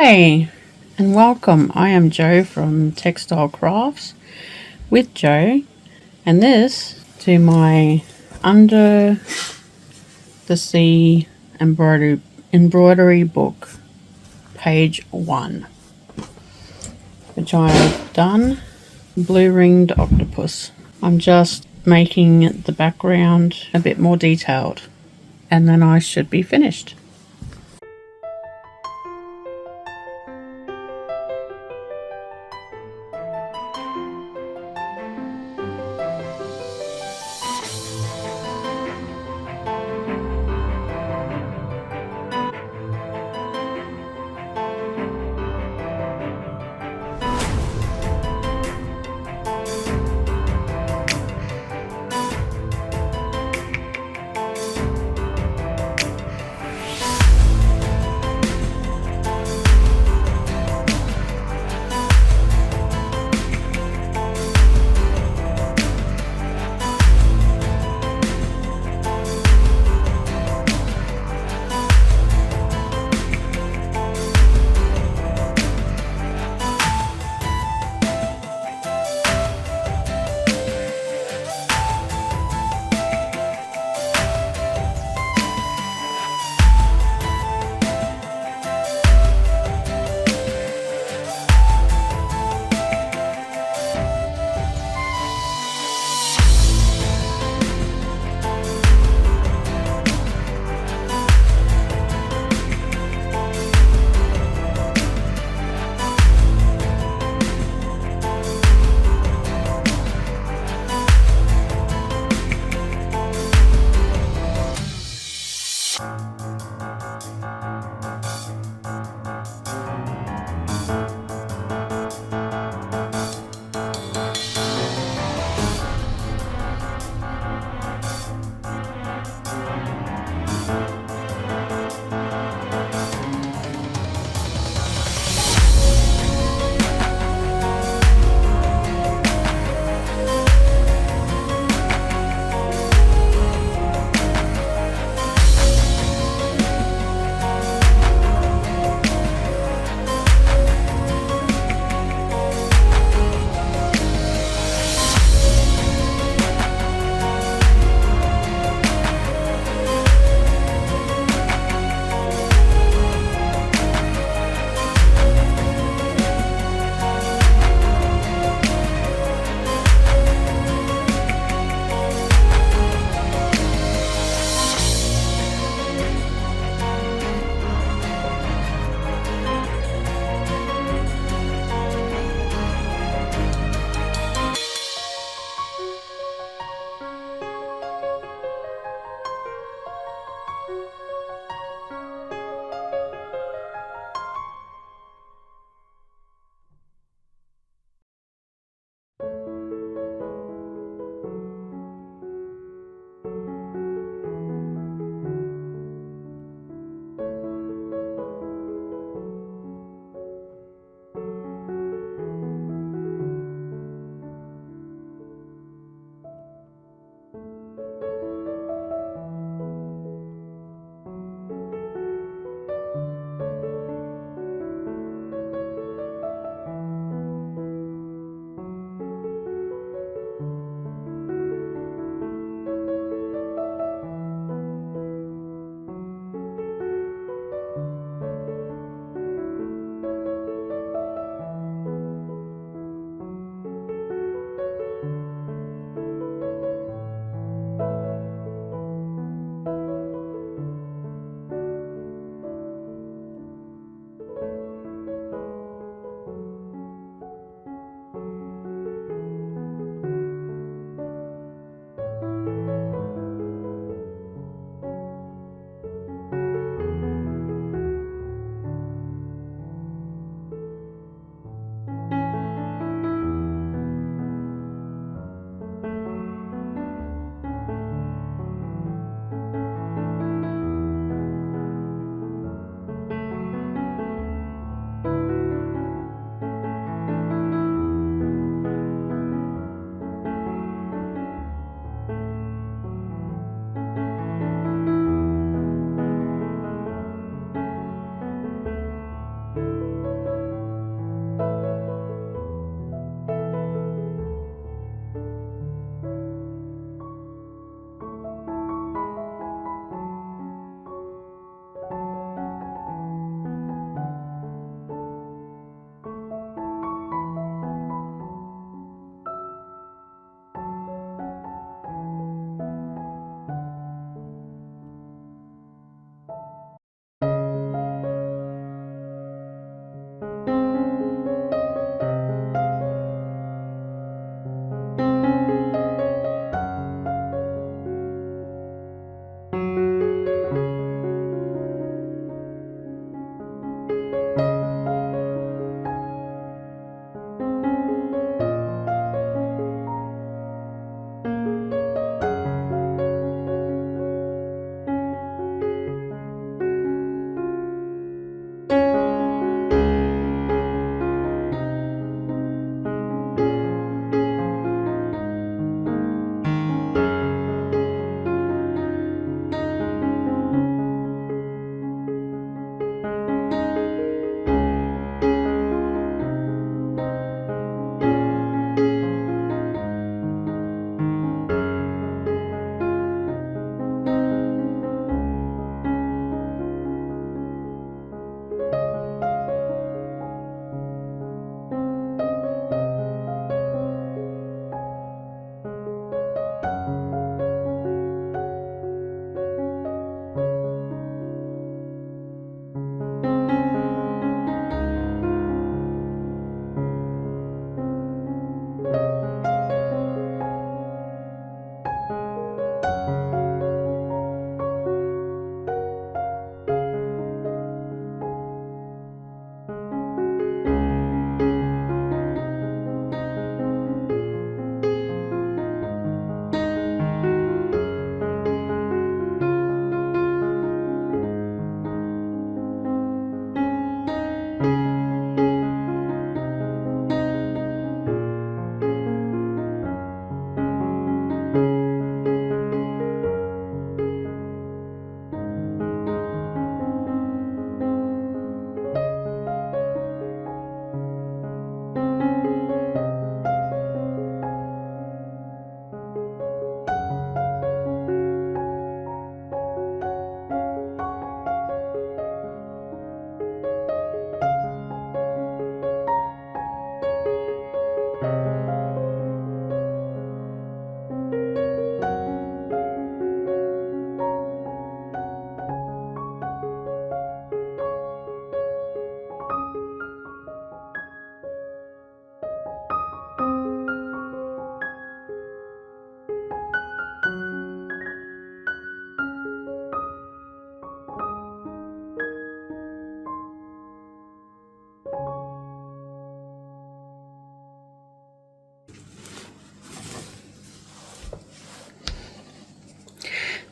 Hi and welcome. I am Jo from Textile Crafts with Jo, and this to my Under the Sea embroidery book, page 1, which I have done blue ringed octopus. I'm just making the background a bit more detailed and then I should be finished.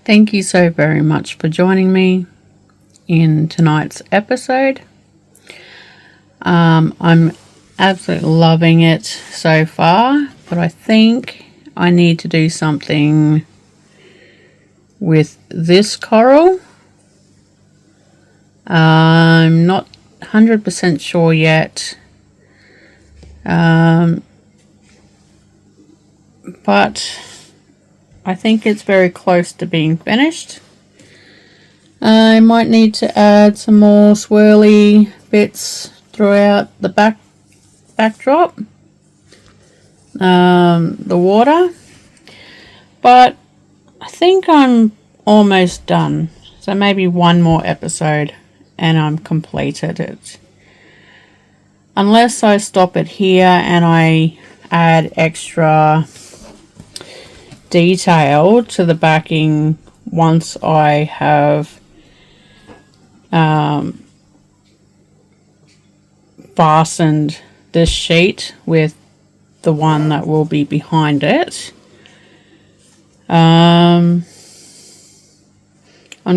Thank you so very much for joining me in tonight's episode. I'm absolutely loving it so far, but I think I need to do something with this coral. I'm not 100% sure yet, but I think it's very close to being finished. I might need to add some more swirly bits throughout the backdrop, the water, but I think I'm almost done. So maybe one more episode and I'm completed it. Unless I stop it here and I add extra detail to the backing once I have fastened this sheet with the one that will be behind it on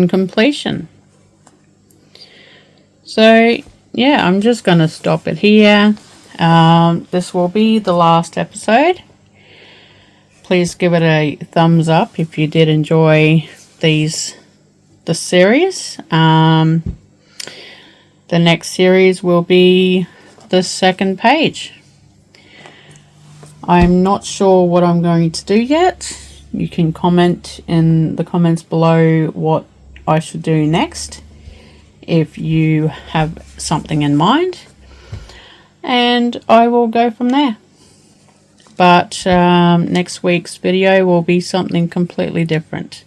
completion. So yeah, I'm just going to stop it here. This will be the last episode. Please give it a thumbs up if you did enjoy the series. The next series will be the second page. I'm not sure what I'm going to do yet. You can comment in the comments below what I should do next if you have something in mind, and I will go from there. But next week's video will be something completely different.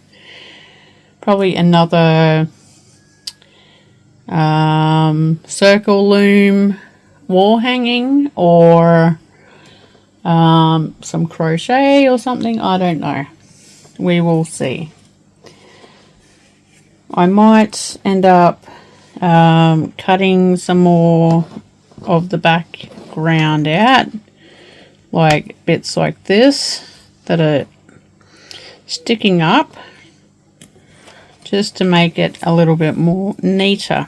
Probably another circle loom wall hanging, or some crochet or something. I don't know. We will see. I might end up cutting some more of the background out, like bits like this that are sticking up, just to make it a little bit more neater.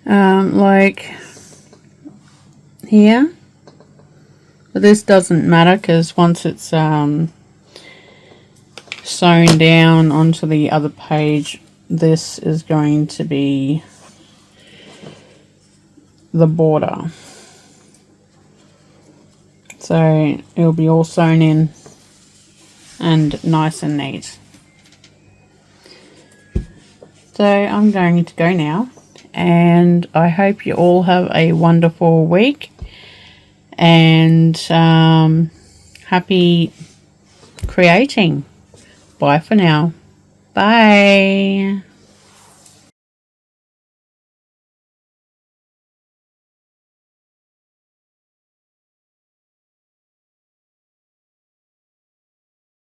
Like here, but this doesn't matter because once it's sewn down onto the other page, this is going to be the border. So it'll be all sewn in and nice and neat. So I'm going to go now, and I hope you all have a wonderful week, and happy creating. Bye for now. Bye.